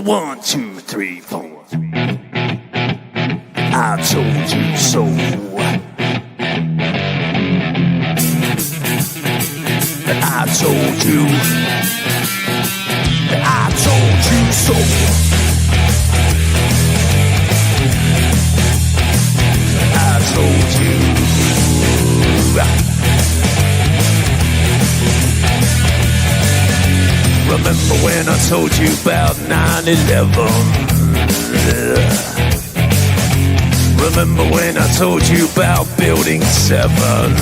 1, 2, 3, 4. I told you so. I told you. I told you so. I told you. Remember when I told you about 9/11? Remember when I told you about Building 7?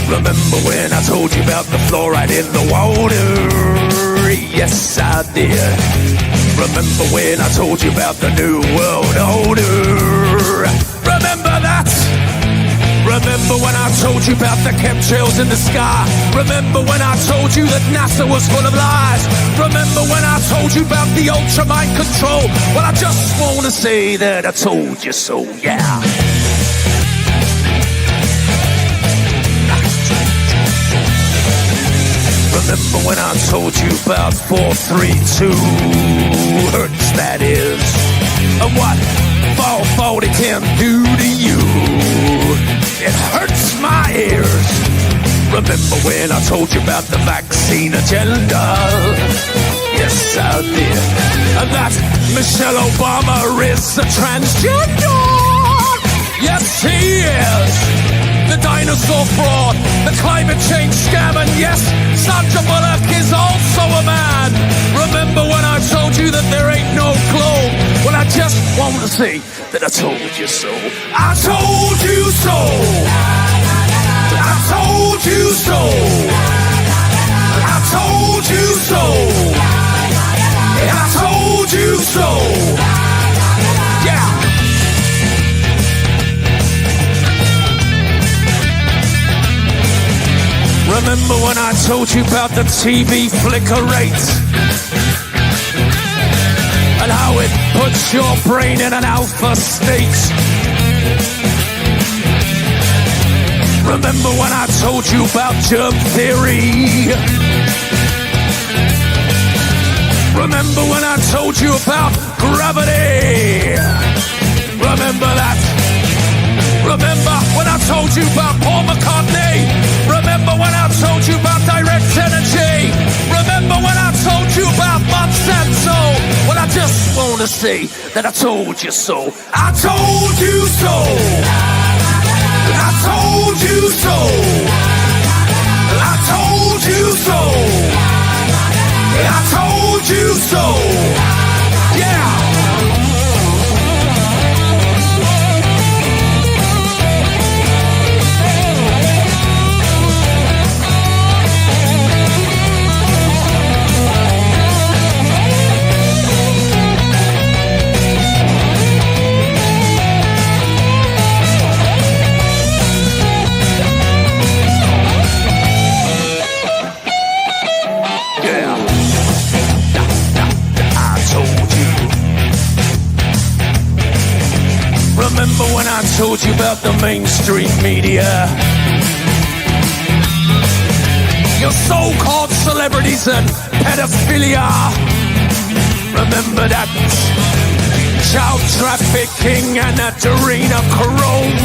Remember when I told you about the fluoride in the water? Yes, I did. Remember when I told you about the New World Order? Remember that? Remember when I told you about the chemtrails in the sky? Remember when I told you that NASA was full of lies? Remember when I told you about the ultra mind control? Well, I just want to say that I told you so, yeah. Remember when I told you about 432 hertz, that is, and what 440 can do to you? It hurts my ears. Remember when I told you about the vaccine agenda? Yes, I did. And that Michelle Obama is a transgender. Yes, he is. The dinosaur fraud, the climate change scam, and yes, Sandra Bullock is also a man. Remember when I told you that there ain't no globe? Well, I just want to say that I told you so. I told you so. I told you so. I told you so. I told you so. Yeah. Remember when I told you about the TV flicker rate? And how it puts your brain in an alpha state? Remember when I told you about germ theory? Remember when I told you about gravity? Remember that? Remember when I told you about Paul McCartney? Remember when I told you about direct energy? Remember when I told you about Monsanto? Well, I just want to say that I told you so. I told you so. I told you so. I told you so. I told you so. Yeah. Remember when I told you about the mainstream media? Your so-called celebrities and pedophilia. Remember that child trafficking and adrenochrome.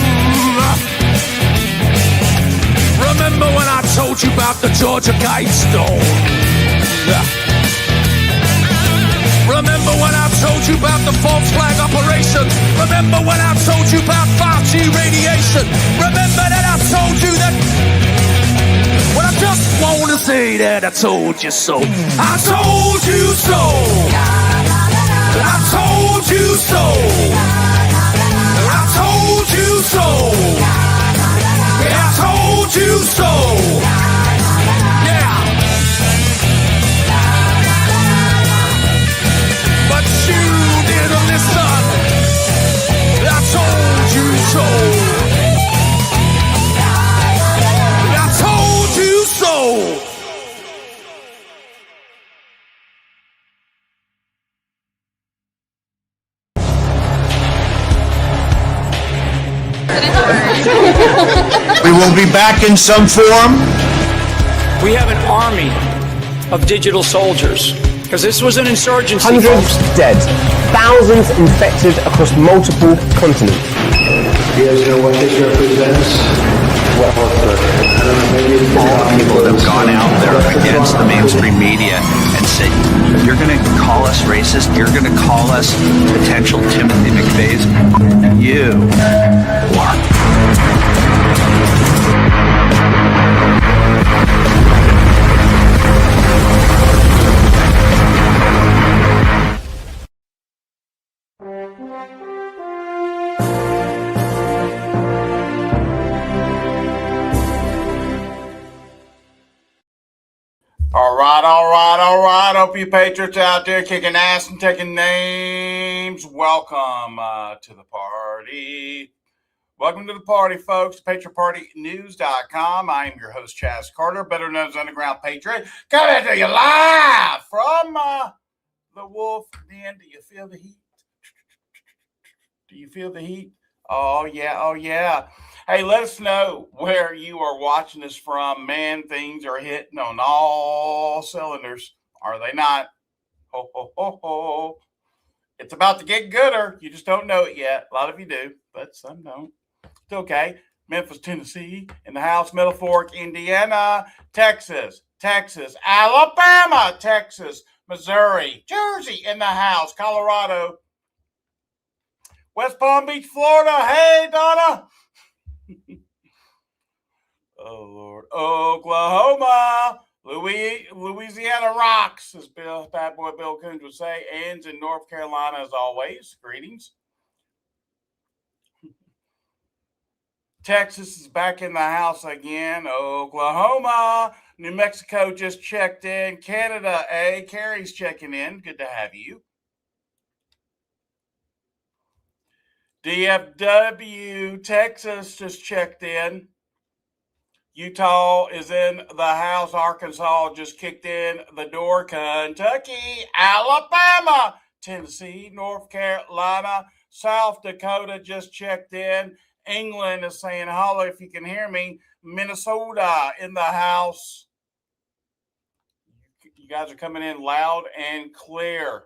Remember when I told you about the Georgia Guidestone? Remember when I told you about the false flag operation? Remember when I told you about 5G radiation? Remember that I told you that? Well, I just want to say that I told you so. I told you so. I told you so. I told you so. I told you so. Yeah. But you didn't listen. I told you so. I told you so. We will be back in some form. We have an army of digital soldiers. Because this was an insurgency. Hundreds dead, thousands infected across multiple continents. You guys know what this represents? Well, All the people that have gone out there against the mainstream media and said, you're going to call us racist, you're going to call us potential Timothy McVeighs. You are. All right. Hope you Patriots out there kicking ass and taking names. Welcome to the party. Welcome to the party, folks. PatriotPartyNews.com. I am your host, Chaz Carter, better known as Underground Patriot. Coming to you live from the Wolf Den. Do you feel the heat? Do you feel the heat? Oh, yeah. Hey, let us know where you are watching us from. Man, things are hitting on all cylinders. Are they not? Ho, ho, ho, ho. It's about to get gooder. You just don't know it yet. A lot of you do, but some don't. It's okay. Memphis, Tennessee, in the house. Middle Fork, Indiana, Texas, Alabama, Texas, Missouri, Jersey, in the house. Colorado, West Palm Beach, Florida. Hey, Donna. Oh, Lord. Oklahoma, Louisiana rocks, as Bad Boy Bill Coons would say, and in North Carolina, as always. Greetings. Texas is back in the house again. Oklahoma, New Mexico just checked in. Canada, Carrie's checking in. Good to have you. DFW, Texas just checked in. Utah is in the house. Arkansas just kicked in the door. Kentucky, Alabama, Tennessee, North Carolina, South Dakota just checked in. England is saying holla if you can hear me. Minnesota in the house. You guys are coming in loud and clear.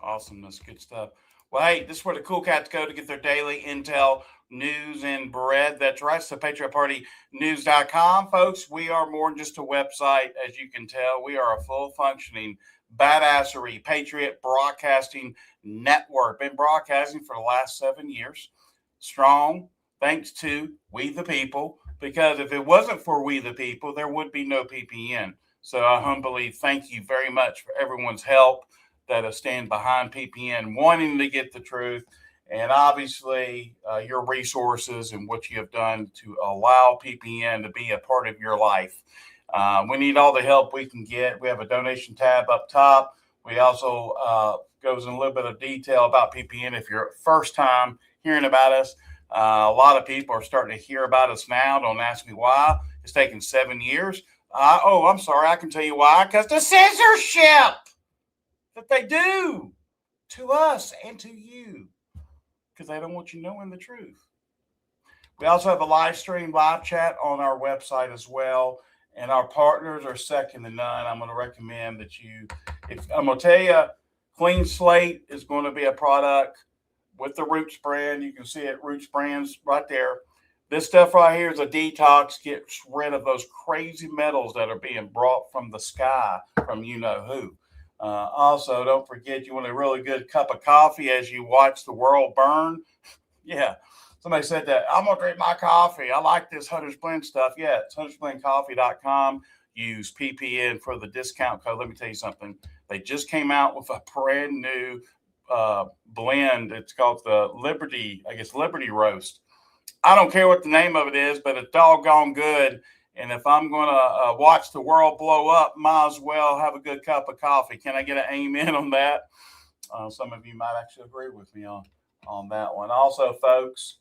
Awesome. That's good stuff. Well, hey, this is where the cool cats go to get their daily intel, news, and bread. That's right. So PatriotPartyNews.com, folks. We are more than just a website, as you can tell. We are a full-functioning badassery Patriot Broadcasting Network. Been broadcasting for the last 7 years. Strong, thanks to We the People. Because if it wasn't for We the People, there would be no PPN. So I humbly thank you very much for everyone's help that stand behind PPN, wanting to get the truth, and obviously your resources and what you have done to allow PPN to be a part of your life. We need all the help we can get. We have a donation tab up top. We also goes in a little bit of detail about PPN. If you're first time hearing about us, a lot of people are starting to hear about us now. Don't ask me why. It's taken 7 years. I'm sorry. I can tell you why. Because the censorship that they do to us and to you, because they don't want you knowing the truth. We also have a live stream, live chat on our website as well, and our partners are second to none. I'm going to recommend that I'm going to tell you, Clean Slate is going to be a product with the Roots brand. You can see it, Roots brands right there. This stuff right here is a detox, gets rid of those crazy metals that are being brought from the sky from you-know-who. Also, don't forget, you want a really good cup of coffee as you watch the world burn. Yeah, somebody said that. I'm going to drink my coffee. I like this Hunter's Blend stuff. Yeah, it's Hunter'sBlendCoffee.com. Use PPN for the discount code. Let me tell you something. They just came out with a brand new blend. It's called the Liberty Roast. I don't care what the name of it is, but it's doggone good. And if I'm going to watch the world blow up, might as well have a good cup of coffee. Can I get an amen on that? Some of you might actually agree with me on that one. Also, folks,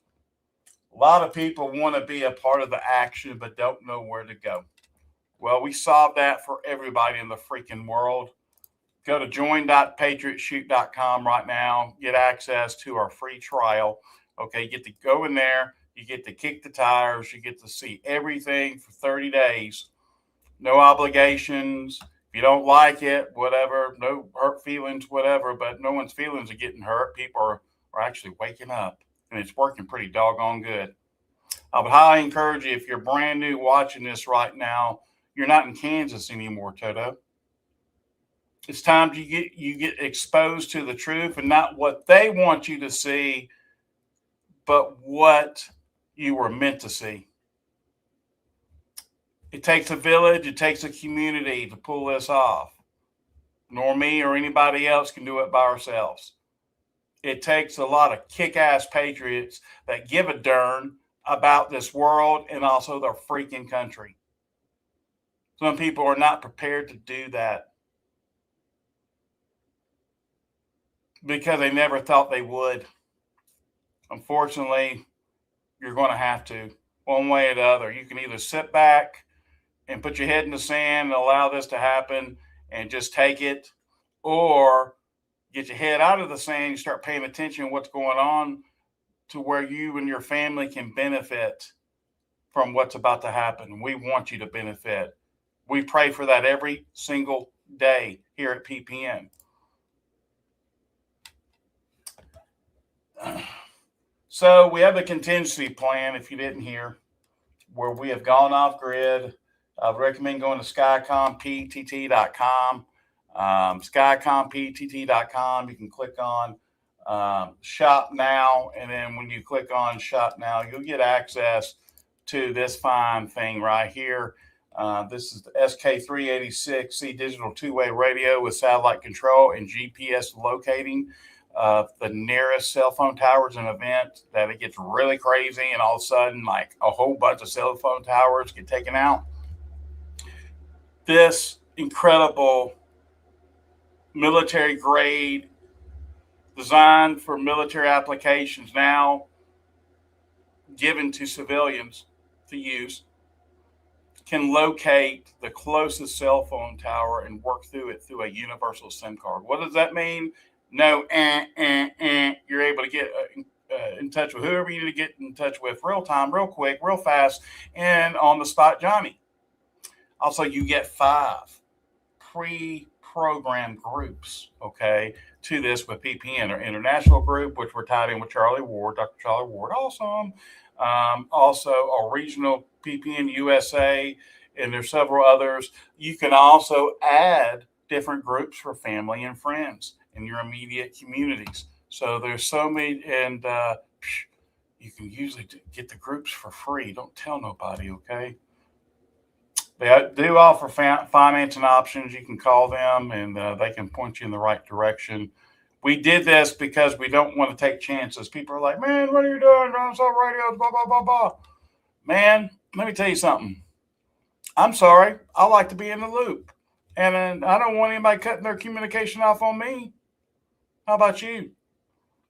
a lot of people want to be a part of the action but don't know where to go. Well, we solved that for everybody in the freaking world. Go to join.patriotshoot.com right now. Get access to our free trial. Okay, you get to go in there. You get to kick the tires. You get to see everything for 30 days. no obligations. If you don't like it, whatever, no hurt feelings, whatever, but no one's feelings are getting hurt. People are actually waking up, and it's working pretty doggone good. I would highly encourage you, if you're brand new watching this right now, you're not in Kansas anymore, Toto. It's time you get exposed to the truth, and not what they want you to see, but what you were meant to see. It takes a village, it takes a community to pull this off. Nor me or anybody else can do it by ourselves. It takes a lot of kick-ass patriots that give a darn about this world and also their freaking country. Some people are not prepared to do that because they never thought they would. Unfortunately, you're going to have to, one way or the other. You can either sit back and put your head in the sand and allow this to happen and just take it, or get your head out of the sand and start paying attention to what's going on to where you and your family can benefit from what's about to happen. We want you to benefit. We pray for that every single day here at PPN. So we have a contingency plan, if you didn't hear, where we have gone off grid. I would recommend going to skycomptt.com. Skycomptt.com. You can click on Shop Now, and then when you click on Shop Now, you'll get access to this fine thing right here. This is the SK386C digital two-way radio with satellite control and GPS locating the nearest cell phone towers. An event that it gets really crazy, and all of a sudden, like a whole bunch of cell phone towers get taken out. This incredible military grade, designed for military applications, now given to civilians to use, can locate the closest cell phone tower and work through it through a universal SIM card. What does that mean? No, you're able to get in touch with whoever you need to get in touch with real time, real quick, real fast, and on the spot, Johnny. Also, you get 5 pre-programmed groups, okay, to this with PPN. Our international group, which we're tied in with Charlie Ward, Dr. Charlie Ward, awesome. Also, our regional PPN USA, and there's several others. You can also add different groups for family and friends in your immediate communities. So there's so many, and you can usually get the groups for free. Don't tell nobody, okay? They do offer financing options. You can call them, and they can point you in the right direction. We did this because we don't want to take chances. People are like, man, what are you doing? Dinosaur radios, blah, blah, blah, blah. Man, let me tell you something. I'm sorry. I like to be in the loop. And I don't want anybody cutting their communication off on me. How about you?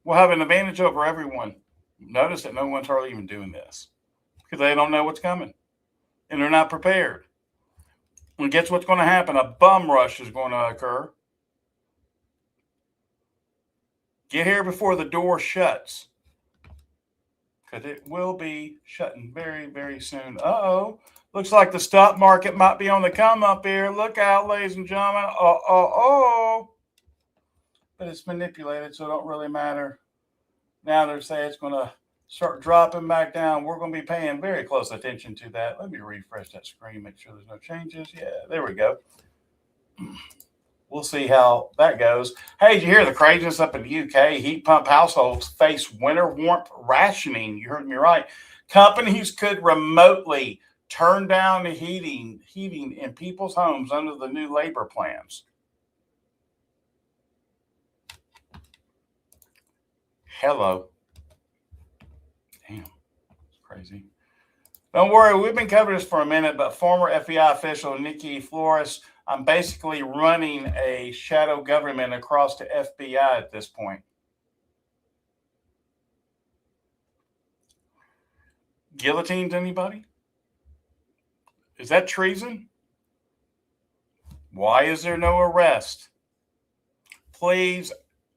We'll have an advantage over everyone. Notice that no one's hardly even doing this because they don't know what's coming, and they're not prepared. And guess what's going to happen? A bum rush is going to occur. Get here before the door shuts, because it will be shutting very, very soon. Uh-oh. Looks like the stock market might be on the come up here. Look out, ladies and gentlemen. But it's manipulated, so it don't really matter. Now they're saying it's going to start dropping back down. We're going to be paying very close attention to that. Let me refresh that screen, make sure there's no changes. Yeah, there we go. We'll see how that goes. Hey, did you hear the craziness up in the UK? Heat pump households face winter warmth rationing. You heard me right. Companies could remotely turn down the heating in people's homes under the new labor plans. Hello. Damn, it's crazy. Don't worry, we've been covering this for a minute, but former FBI official Nikki Flores, I'm basically running a shadow government across the FBI at this point. Guillotines anybody? Is that treason? Why is there no arrest? Please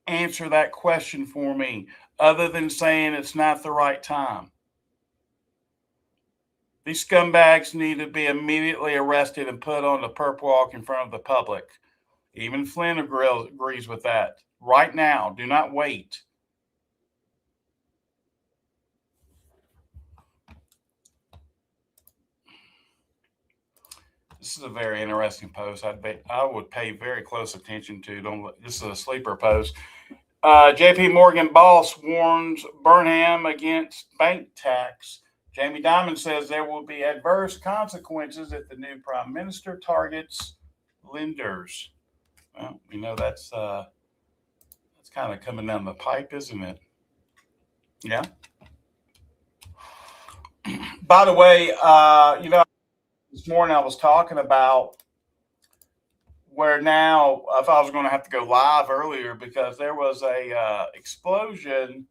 answer that question for me, other than saying it's not the right time. These scumbags need to be immediately arrested and put on the perp walk in front of the public. Even Flynn agrees with that. Right now, do not wait. This is a very interesting post. I would pay very close attention to. This is a sleeper post. JP Morgan boss warns Burnham against bank tax. Jamie Dimon says there will be adverse consequences if the new prime minister targets lenders. Well, we know that's kind of coming down the pipe, isn't it? Yeah. By the way, this morning I was talking about where now, if I was going to have to go live earlier because there was a explosion.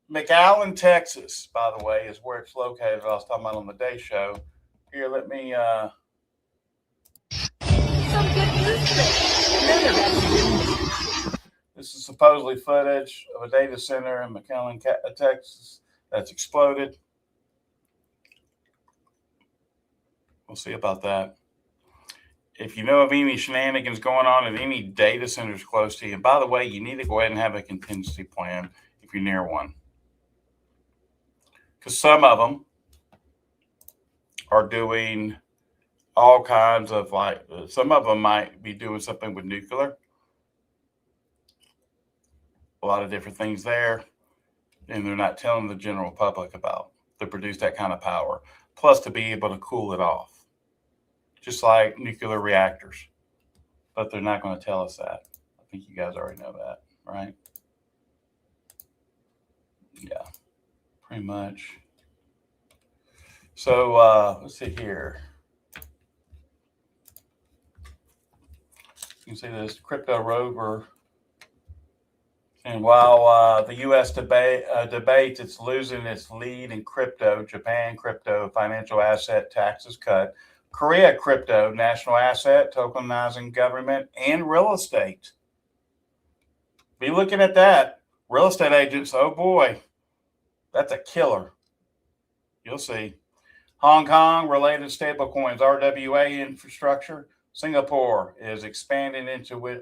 McAllen, Texas, by the way, is where it's located. I was talking about on the Day Show. Here, let me. Some good news today. This is supposedly footage of a data center in McAllen, Texas, that's exploded. We'll see about that. If you know of any shenanigans going on at any data centers close to you, and by the way, you need to go ahead and have a contingency plan if you're near one. Because some of them are doing all kinds of some of them might be doing something with nuclear. A lot of different things there. And they're not telling the general public about to produce that kind of power. Plus to be able to cool it off. Just like nuclear reactors. But they're not going to tell us that. I think you guys already know that, right? Yeah, pretty much. So let's see here. You can see this crypto rover. And while the U.S. debates it's losing its lead in crypto, Japan crypto, financial asset taxes cut, Korea crypto, national asset, tokenizing government, and real estate. Be looking at that. Real estate agents, oh boy, that's a killer. You'll see. Hong Kong related stablecoins, RWA infrastructure. Singapore is expanding into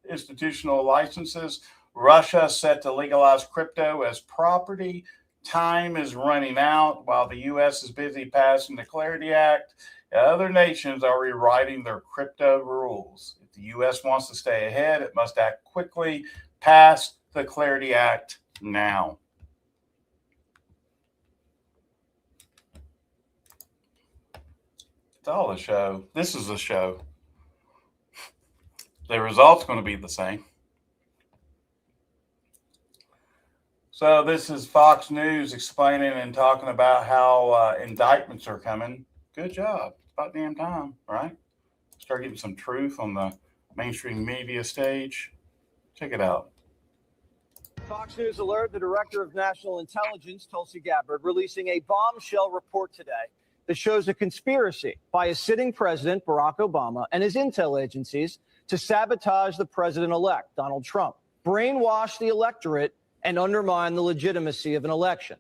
institutional licenses. Russia set to legalize crypto as property. Time is running out while the U.S. is busy passing the Clarity Act. Other nations are rewriting their crypto rules. If the U.S. wants to stay ahead, it must act quickly. Pass the Clarity Act now. It's all a show. This is a show. The result's going to be the same. So this is Fox News explaining and talking about how indictments are coming. Good job. It's about damn time, right? Start getting some truth on the mainstream media stage. Check it out. Fox News alert, the Director of National Intelligence, Tulsi Gabbard, releasing a bombshell report today that shows a conspiracy by a sitting president, Barack Obama, and his intel agencies to sabotage the president-elect, Donald Trump, brainwash the electorate, and undermine the legitimacy of an election.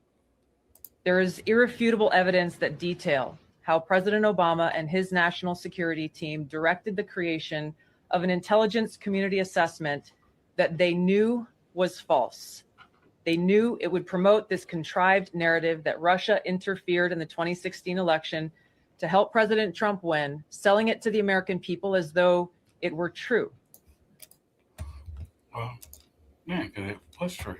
There is irrefutable evidence that detail how President Obama and his national security team directed the creation of an intelligence community assessment that they knew was false. They knew it would promote this contrived narrative that Russia interfered in the 2016 election to help President Trump win, selling it to the American people as though it were true. Well, yeah, because it was true.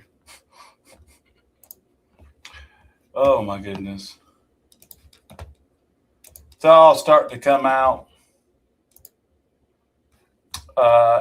Oh, my goodness. It's all starting to come out.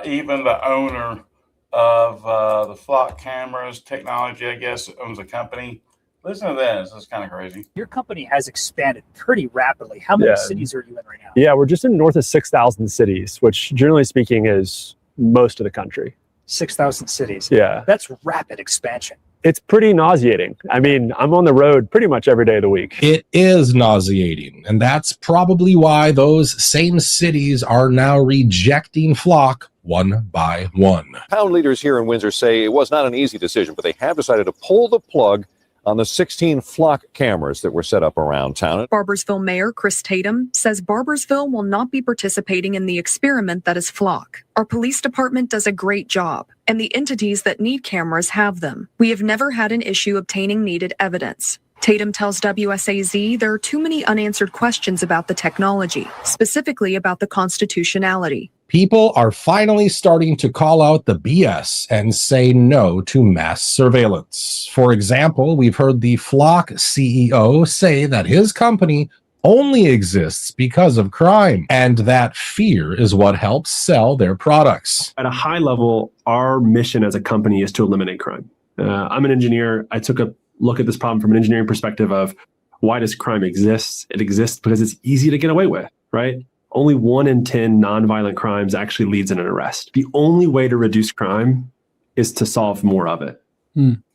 Even the owner of the Flock Cameras Technology, I guess, owns a company. Listen to this. This is kind of crazy. Your company has expanded pretty rapidly. How many cities are you in right now? Yeah, we're just in north of 6,000 cities, which generally speaking is most of the country. 6,000 cities. Yeah. That's rapid expansion. It's pretty nauseating. I mean, I'm on the road pretty much every day of the week. It is nauseating. And that's probably why those same cities are now rejecting Flock one by one. Pound leaders here in Windsor say it was not an easy decision, but they have decided to pull the plug on the 16 flock cameras that were set up around town. Barboursville Mayor Chris Tatum says Barboursville will not be participating in the experiment that is Flock. Our police department does a great job, and the entities that need cameras have them. We have never had an issue obtaining needed evidence. Tatum tells WSAZ there are too many unanswered questions about the technology, specifically about the constitutionality. People are finally starting to call out the BS and say no to mass surveillance. For example, we've heard the Flock CEO say that his company only exists because of crime, and that fear is what helps sell their products. At a high level, our mission as a company is to eliminate crime. I'm an engineer. I took a look at this problem from an engineering perspective of why does crime exist? It exists because it's easy to get away with, right? Only 1 in 10 nonviolent crimes actually leads in an arrest. The only way to reduce crime is to solve more of it.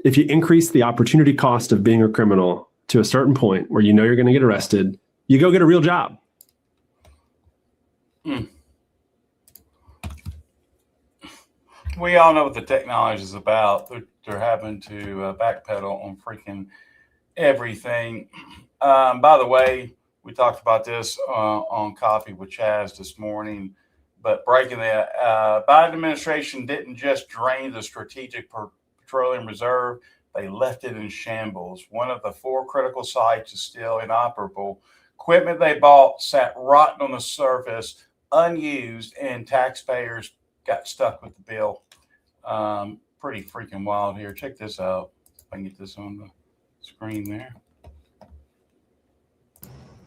If you increase the opportunity cost of being a criminal to a certain point where you know you're going to get arrested, you go get a real job. We all know what the technology is about. They're having to backpedal on freaking everything. By the way, we talked about this on Coffee with Chaz this morning, but breaking that, Biden administration didn't just drain the Strategic Petroleum Reserve, they left it in shambles. One of the 4 critical sites is still inoperable. Equipment they bought sat rotten on the surface, unused, and taxpayers got stuck with the bill. Pretty freaking wild here. Check this out. If I can get this on the screen there.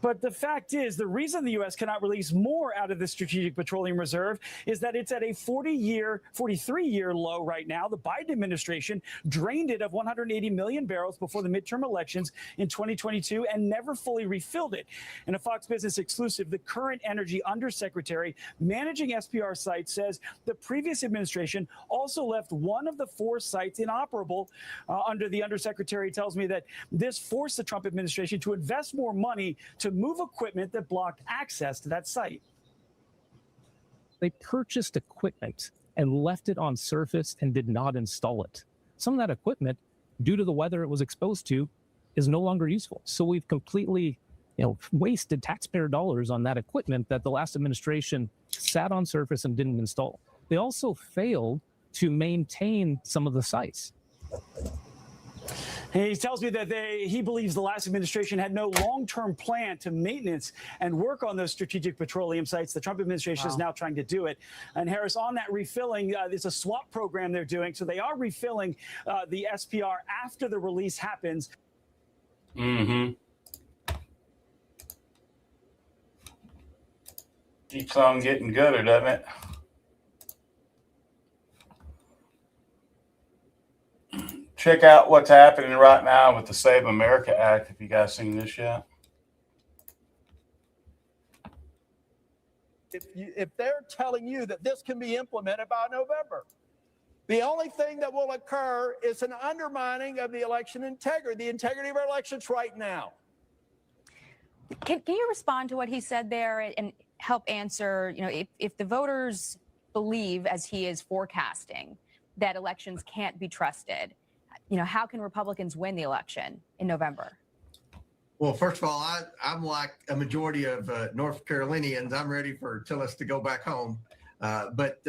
But the fact is, the reason the U.S. cannot release more out of the Strategic Petroleum Reserve is that it's at a 43-year low right now. The Biden administration drained it of 180 million barrels before the midterm elections in 2022 and never fully refilled it. In a Fox Business exclusive, the current Energy Undersecretary managing SPR sites says the previous administration also left one of the 4 sites inoperable. Under the Undersecretary tells me that this forced the Trump administration to invest more money to move equipment that blocked access to that site. They purchased equipment and left it on surface and did not install it. Some of that equipment, due to the weather it was exposed to, is no longer useful. So we've completely, wasted taxpayer dollars on that equipment that the last administration sat on surface and didn't install. They also failed to maintain some of the sites. He tells me that he believes the last administration had no long-term plan to maintenance and work on those strategic petroleum sites. The Trump administration is now trying to do it. And Harris, on that refilling, it's a swap program they're doing. So they are refilling the SPR after the release happens. Keeps on getting gooder, doesn't it? Check out what's happening right now with the Save America Act. Have you guys seen this yet? If they're telling you that this can be implemented by November, the only thing that will occur is an undermining of the election integrity, the integrity of our elections right now. Can you respond to what he said there and help answer, if the voters believe, as he is forecasting, that elections can't be trusted, how can Republicans win the election in November? Well, first of all, I'm like a majority of North Carolinians. I'm ready for Tillis to go back home. But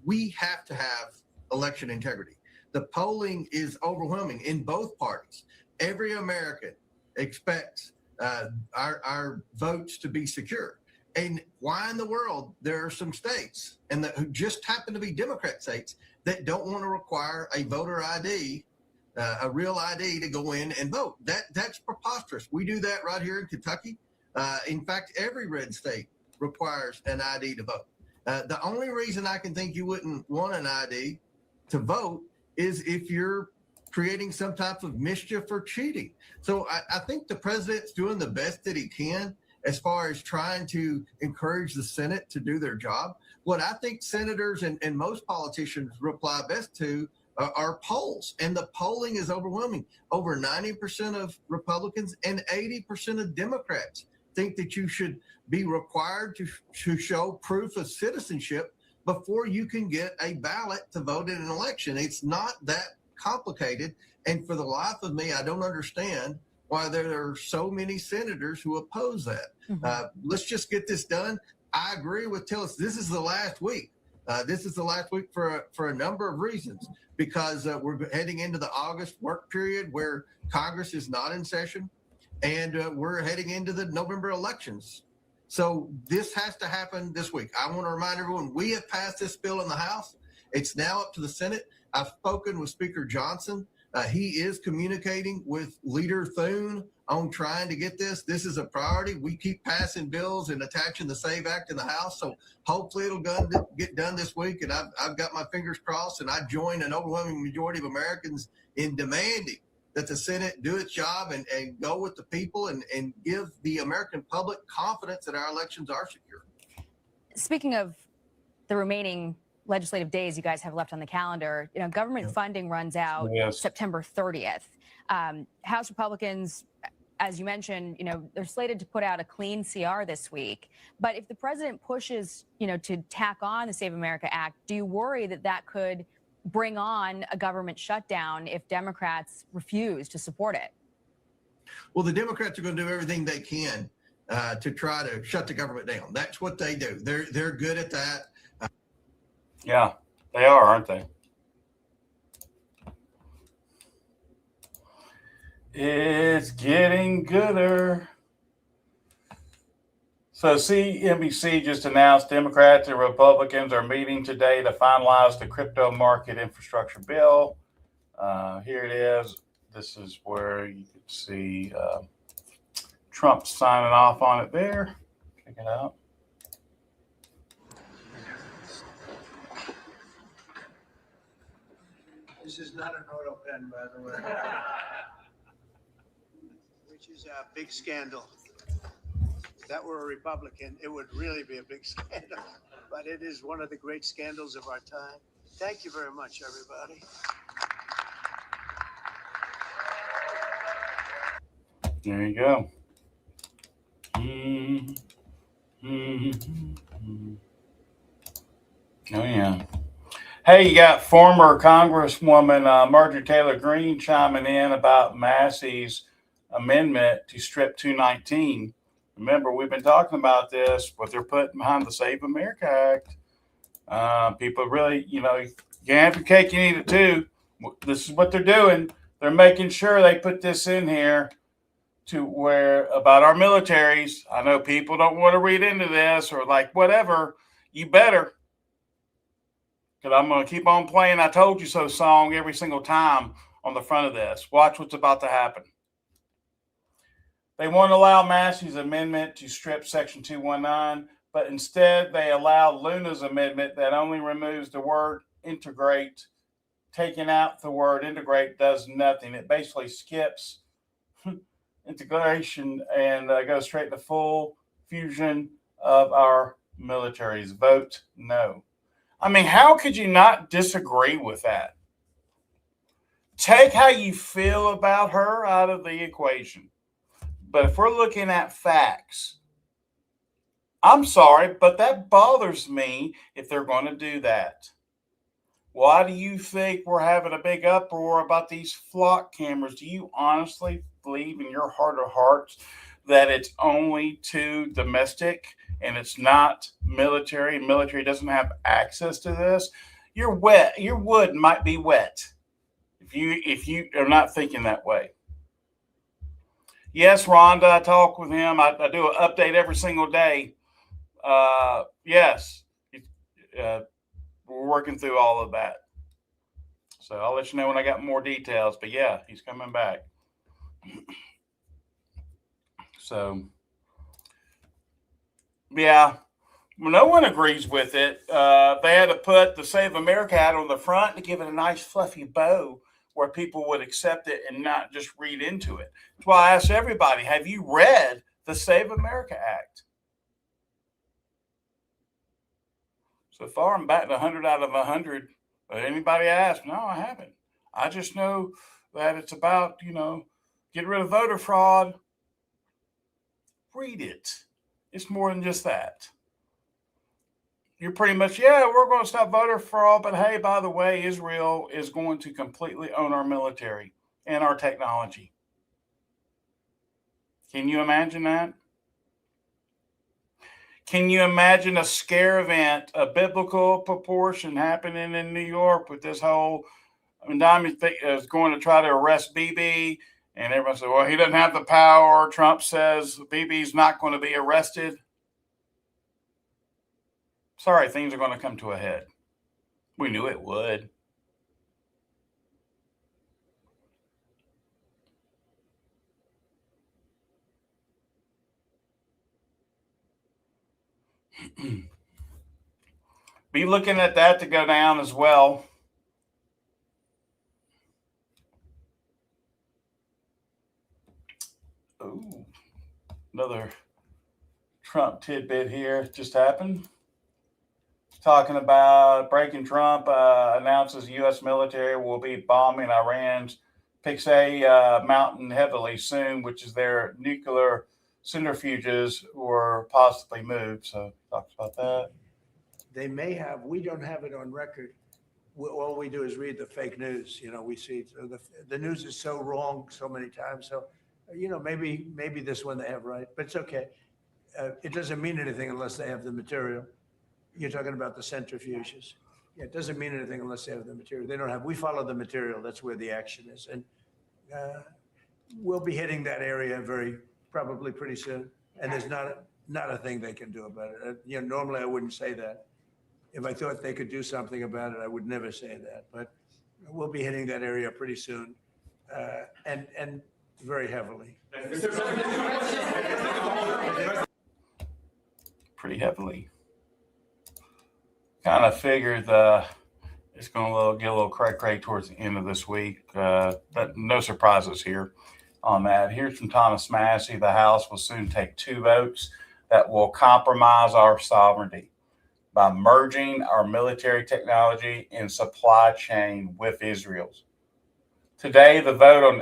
we have to have election integrity. The polling is overwhelming in both parties. Every American expects our votes to be secure. And why in the world there are some states who just happen to be Democrat states that don't want to require a voter ID, a real ID to go in and vote. That's preposterous. We do that right here in Kentucky. In fact, every red state requires an ID to vote. The only reason I can think you wouldn't want an ID to vote is if you're creating some type of mischief or cheating. So I think the president's doing the best that he can as far as trying to encourage the Senate to do their job. What I think senators and most politicians reply best to are polls, and the polling is overwhelming. Over 90% of Republicans and 80% of Democrats think that you should be required to show proof of citizenship before you can get a ballot to vote in an election. It's not that complicated. And for the life of me, I don't understand why there are so many senators who oppose that. Let's just get this done. I agree with Tillis. This is the last week. This is the last week for a number of reasons, because we're heading into the August work period where Congress is not in session, and we're heading into the November elections. So this has to happen this week. I want to remind everyone, we have passed this bill in the House. It's now up to the Senate. I've spoken with Speaker Johnson. He is communicating with Leader Thune on trying to get this. This is a priority. We keep passing bills and attaching the SAVE Act in the House. So hopefully it'll get done this week. And I've got my fingers crossed, and I join an overwhelming majority of Americans in demanding that the Senate do its job and go with the people and give the American public confidence that our elections are secure. Speaking of the remaining legislative days you guys have left on the calendar, government funding runs out September 30th. House Republicans, as you mentioned, they're slated to put out a clean CR this week. But if the president pushes, to tack on the Save America Act, do you worry that that could bring on a government shutdown if Democrats refuse to support it? Well, the Democrats are going to do everything they can to try to shut the government down. That's what they do. They're good at that. Yeah, they are, aren't they? It's getting gooder. So CNBC just announced Democrats and Republicans are meeting today to finalize the crypto market infrastructure bill. Here it is. This is where you can see Trump signing off on it there. Check it out. This is not an auto pen, by the way. Which is a big scandal. If that were a Republican, it would really be a big scandal. But it is one of the great scandals of our time. Thank you very much, everybody. There you go. Oh, yeah. Hey, you got former Congresswoman Marjorie Taylor Greene chiming in about Massey's amendment to strip 219. Remember, we've been talking about this, what they're putting behind the Save America Act. People really, you can't have your cake, you need it too. This is what they're doing. They're making sure they put this in here to where about our militaries. I know people don't want to read into this or like whatever. You better. Because I'm going to keep on playing I Told You So song every single time on the front of this. Watch what's about to happen. They won't allow Massey's amendment to strip Section 219, but instead they allow Luna's amendment that only removes the word integrate. Taking out the word integrate does nothing. It basically skips integration and goes straight to full fusion of our militaries. Vote no. I mean, how could you not disagree with that? Take how you feel about her out of the equation. But if we're looking at facts, I'm sorry, but that bothers me if they're going to do that. Why do you think we're having a big uproar about these flock cameras? Do you honestly believe in your heart of hearts that it's only to domestic and it's not military, and military doesn't have access to this? Your wood might be wet if you are not thinking that way. Yes, Rhonda, I talk with him. I do an update every single day. Yes, we're working through all of that. So I'll let you know when I got more details. But yeah, he's coming back. So, yeah, well, no one agrees with it. They had to put the Save America hat on the front to give it a nice fluffy bow where people would accept it and not just read into it. That's why I asked everybody, have you read the Save America Act? So far, I'm batting 100 out of 100. But anybody asked? No, I haven't. I just know that it's about, get rid of voter fraud. Read it. It's more than just that. You're pretty much, we're going to stop voter fraud, but hey, by the way, Israel is going to completely own our military. in our technology. Can you imagine that? Can you imagine a scare event, a biblical proportion happening in New York with this whole, Diamond is going to try to arrest Bibi, and everyone said, well, he doesn't have the power. Trump says Bibi's not going to be arrested. Sorry, things are going to come to a head. We knew it would. Be looking at that to go down as well. Ooh, another Trump tidbit here just happened. Talking about breaking Trump announces U.S. military will be bombing Iran's Pixay mountain heavily soon, which is their nuclear centrifuges were possibly moved. So talks about that. They may have. We don't have it on record. All we do is read the fake news. You know, we see the news is so wrong so many times. So, you know, maybe this one they have right, but it's okay. It doesn't mean anything unless they have the material. You're talking about the centrifuges. Yeah, it doesn't mean anything unless they have the material. They don't have. We follow the material. That's where the action is, and we'll be hitting that area probably pretty soon. And there's not a thing they can do about it. You know, normally I wouldn't say that. If I thought they could do something about it, I would never say that. But we'll be hitting that area pretty soon, and very heavily. Pretty heavily. Kind of figured it's going to get a little cray-cray towards the end of this week. But no surprises here on that. Here's from Thomas Massie. The House will soon take 2 votes that will compromise our sovereignty by merging our military technology and supply chain with Israel's. Today, the vote on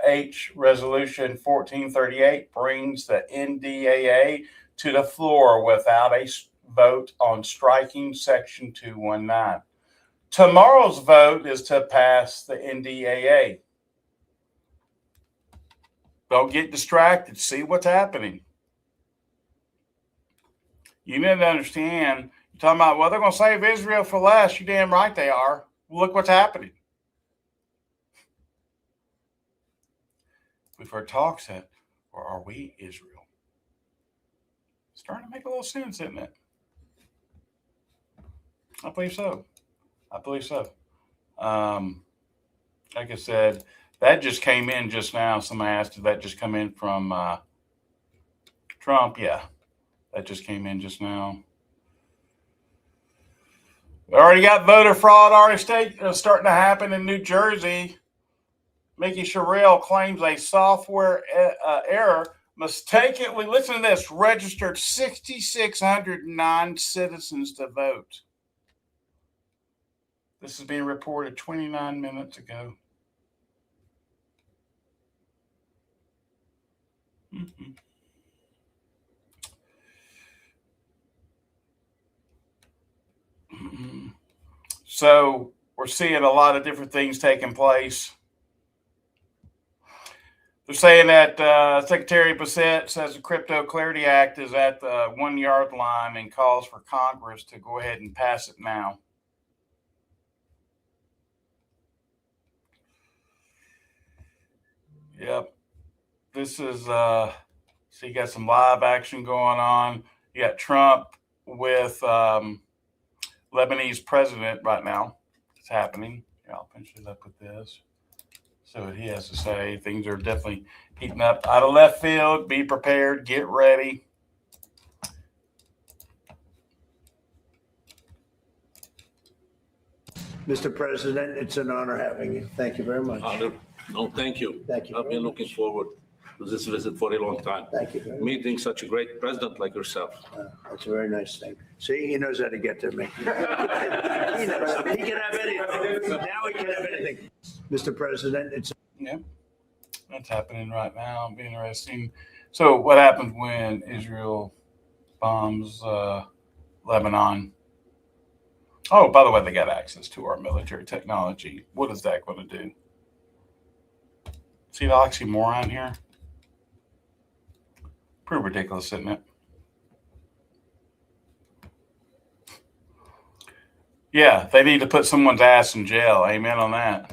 H Resolution 1438 brings the NDAA to the floor without a vote on striking Section 219. Tomorrow's vote is to pass the NDAA. Don't get distracted. See what's happening. You need to understand. You're talking about, well, they're going to save Israel for last. You're damn right they are. Look what's happening. We've heard talks that, or are we Israel? It's starting to make a little sense, isn't it? I believe so. Like I said, that just came in just now. Somebody asked, did that just come in from Trump? Yeah, that just came in just now. We already got voter fraud already starting to happen in New Jersey. Mickey Sherrill claims a software error mistakenly, listen to this, registered 6,609 citizens to vote. This is being reported 29 minutes ago. So we're seeing a lot of different things taking place. They're saying that Secretary Bassett says the Crypto Clarity Act is at the 1 yard line and calls for Congress to go ahead and pass it now. Yep. This is, so you got some live action going on. You got Trump with Lebanese president right now. It's happening. Yeah, I'll finish it up with this. So what he has to say, things are definitely heating up out of left field. Be prepared. Get ready. Mr. President, it's an honor having you. Thank you very much. No, thank you. Thank you. I've been looking forward to this visit for a long time. Thank you very much. Meeting such a great president like yourself. That's a very nice thing. See, he knows how to get to me. He knows. He can have anything. Now he can have anything. Mr. President, it's. Yeah, that's happening right now. It'll be interesting. So what happens when Israel bombs Lebanon? Oh, by the way, they got access to our military technology. What is that going to do? See the oxymoron here? Pretty ridiculous, isn't it? Yeah, they need to put someone's ass in jail. Amen on that.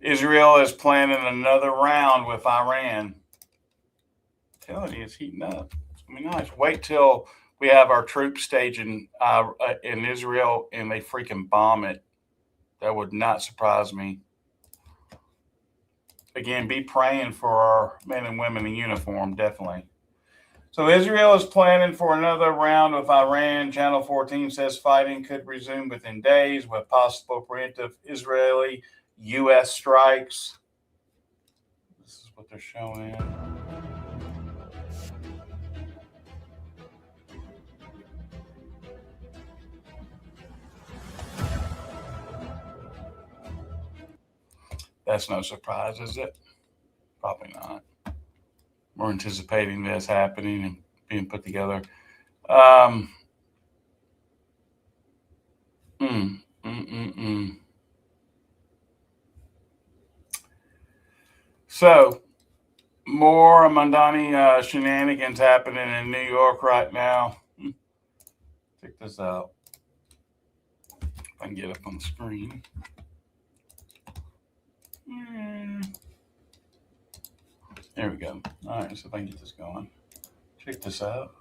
Israel is planning another round with Iran. I'm telling you, it's heating up. It's going to be nice. Wait till we have our troops staging in Israel and they freaking bomb it. That would not surprise me. Again, be praying for our men and women in uniform, definitely. So Israel is planning for another round with Iran. Channel 14 says fighting could resume within days with possible preemptive Israeli-U.S. strikes. This is what they're showing. That's no surprise, is it? Probably not. We're anticipating this happening and being put together. So, more Mamdani shenanigans happening in New York right now. Check this out. If I can get up on the screen. There we go. All right, so if I can get this going. Check this out.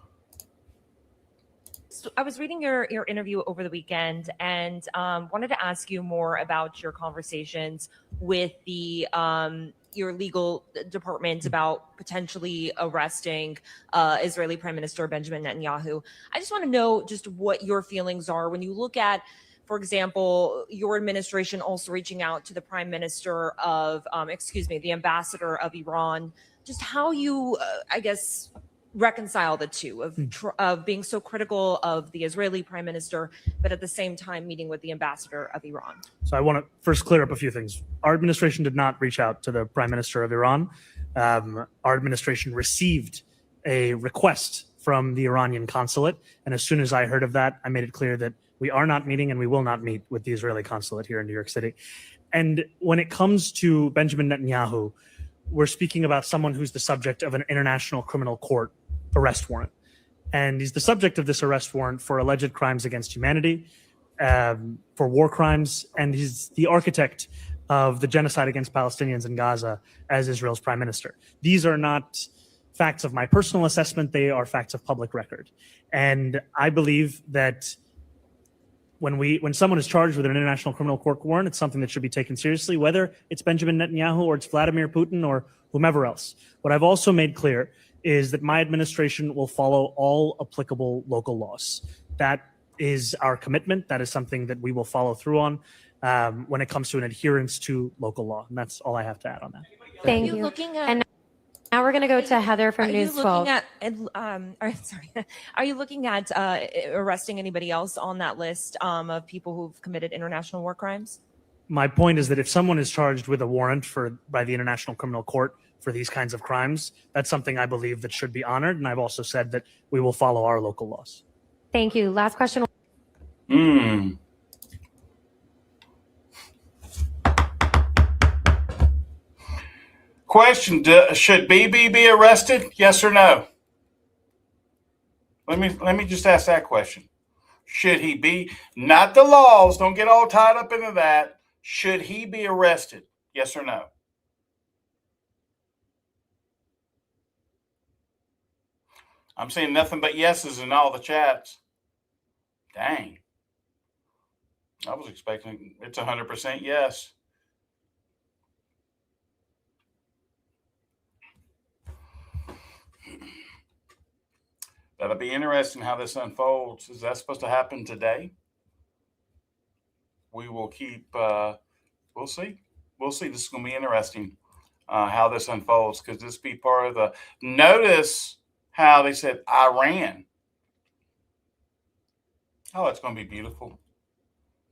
So I was reading your interview over the weekend and wanted to ask you more about your conversations with the your legal department about potentially arresting Israeli Prime Minister Benjamin Netanyahu. I just want to know just what your feelings are when you look at, for example, your administration also reaching out to the prime minister of, the ambassador of Iran, just how you, reconcile the two of being so critical of the Israeli prime minister, but at the same time meeting with the ambassador of Iran. So I want to first clear up a few things. Our administration did not reach out to the prime minister of Iran. Our administration received a request from the Iranian consulate. And as soon as I heard of that, I made it clear that we are not meeting and we will not meet with the Israeli consulate here in New York City. And when it comes to Benjamin Netanyahu, we're speaking about someone who's the subject of an international criminal court arrest warrant. And he's the subject of this arrest warrant for alleged crimes against humanity, for war crimes, and he's the architect of the genocide against Palestinians in Gaza as Israel's prime minister. These are not facts of my personal assessment, they are facts of public record. And I believe that when someone is charged with an international criminal court warrant, it's something that should be taken seriously, whether it's Benjamin Netanyahu or it's Vladimir Putin or whomever else. What I've also made clear is that my administration will follow all applicable local laws. That is our commitment. That is something that we will follow through on when it comes to an adherence to local law. And that's all I have to add on that. Thank you. And now we're going to go to Heather from News 12. Are you looking at arresting anybody else on that list of people who've committed international war crimes? My point is that if someone is charged with a warrant by the International Criminal Court for these kinds of crimes, that's something I believe that should be honored. And I've also said that we will follow our local laws. Thank you. Last question. Question: should BB be arrested? Yes or no? Let me just ask that question. Should he be? Not the laws. Don't get all tied up into that. Should he be arrested? Yes or no? I'm seeing nothing but yeses in all the chats. Dang. I was expecting it's 100% yes. That'll be interesting how this unfolds. Is that supposed to happen today? We will keep, we'll see. We'll see. This is going to be interesting how this unfolds because this be part of the, notice how they said Iran. Oh, it's going to be beautiful.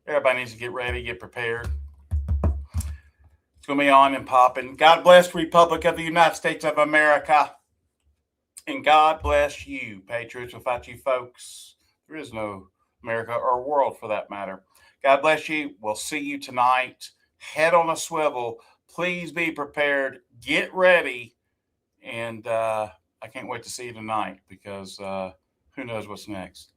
Everybody needs to get ready, get prepared. It's going to be on and popping. God bless the Republic of the United States of America. And God bless you, patriots. Without you folks, there is no America or world for that matter. God bless you. We'll see you tonight. Head on a swivel. Please be prepared. Get ready. And I can't wait to see you tonight because who knows what's next.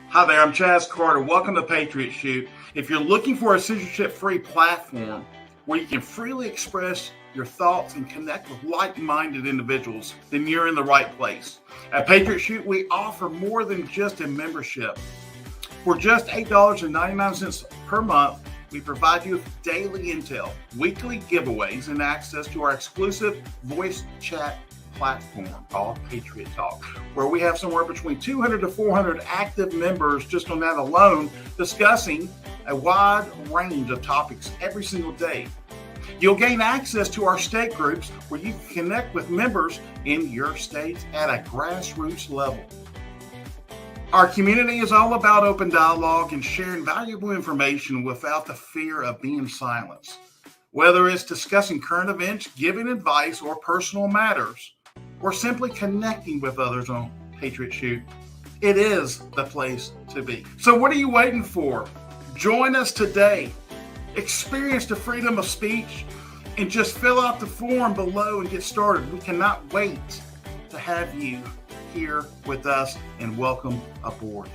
Hi there, I'm Chaz Carter. Welcome to Patriot Shoot. If you're looking for a censorship-free platform where you can freely express your thoughts and connect with like-minded individuals, then you're in the right place. At Patriot Shoot, we offer more than just a membership. For just $8.99 per month, we provide you with daily intel, weekly giveaways, and access to our exclusive voice chat platform called Patriot Talk, where we have somewhere between 200 to 400 active members just on that alone, discussing a wide range of topics every single day. You'll gain access to our state groups where you can connect with members in your states at a grassroots level. Our community is all about open dialogue and sharing valuable information without the fear of being silenced. Whether it's discussing current events, giving advice, or personal matters, or simply connecting with others on Patriot Shoot, it is the place to be. So what are you waiting for? Join us today. Experience the freedom of speech and just fill out the form below and get started. We cannot wait to have you here with us, and welcome aboard.